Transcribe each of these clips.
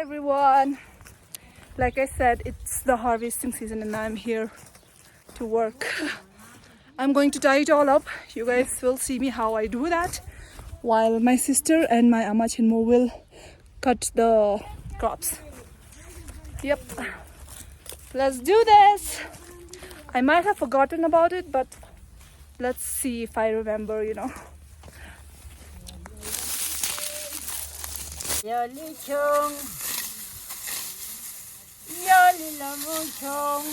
everyone. Like I said, it's the harvesting season and I'm here to work. I'm going to tie it all up. You guys will see me how I do that, while my sister and my Ama Chinmo will cut the crops. Yep, let's do this. I might have forgotten about it, but let's see if I remember, Yali chong, yali lamu chong,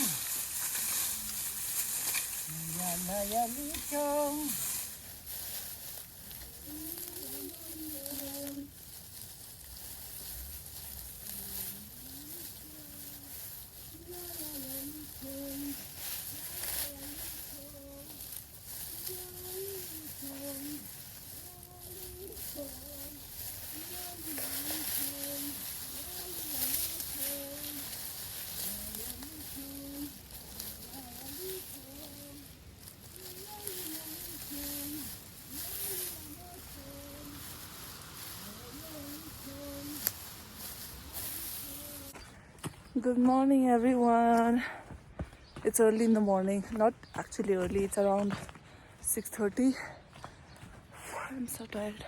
yali chong. Good morning, everyone. It's early in the morning. Not actually early. It's around 6:30. I'm so tired.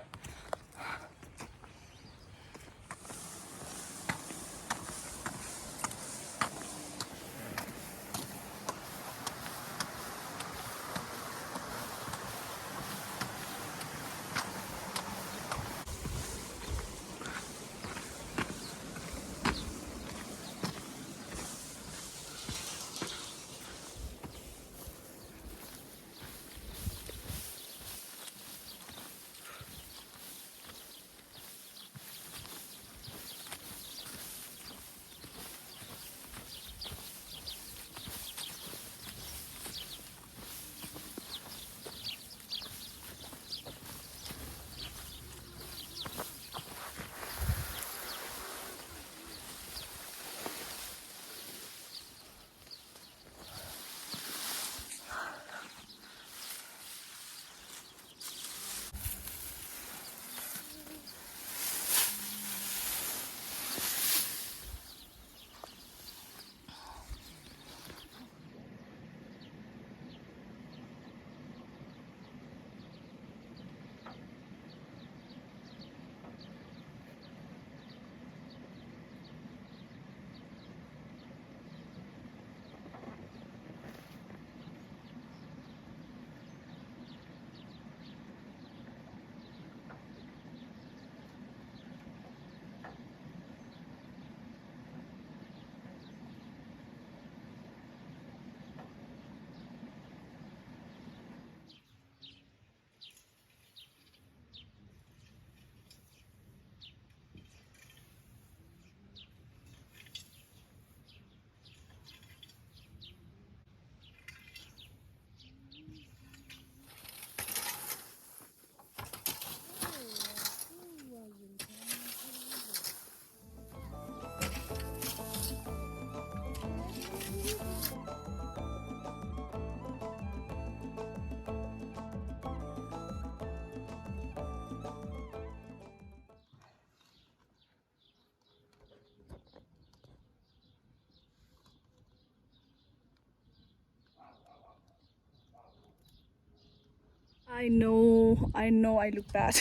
I know I look bad.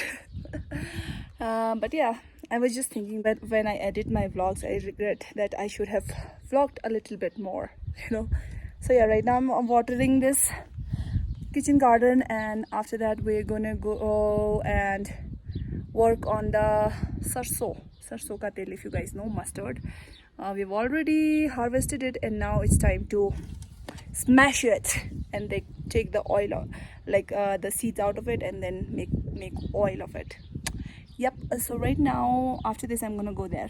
But yeah, I was just thinking that when I edit my vlogs, I regret that I should have vlogged a little bit more, So yeah, right now I'm watering this kitchen garden, and after that we're gonna go and work on the sarso ka tel, if you guys know, mustard. We've already harvested it, and now it's time to smash it and they take the oil out, like the seeds out of it, and then make oil of it. Yep, so right now after this I'm gonna go there.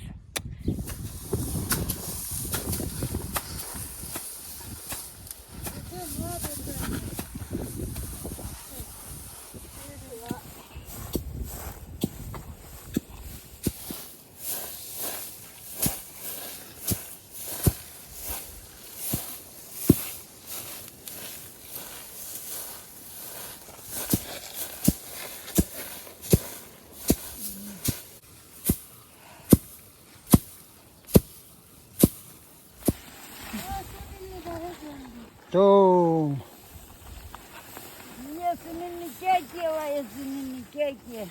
Tom. Yasının keki var, yasının keki.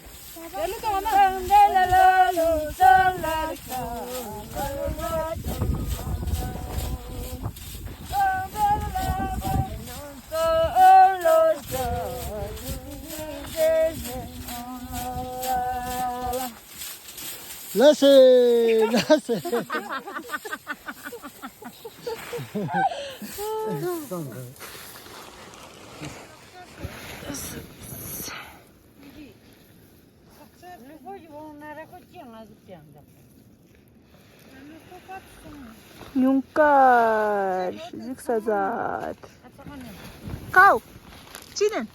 Öyle de ona. Sandalalo, sallar, Lassie, Lassie. Nyungkar, Zigzazat. Kau, Cinen.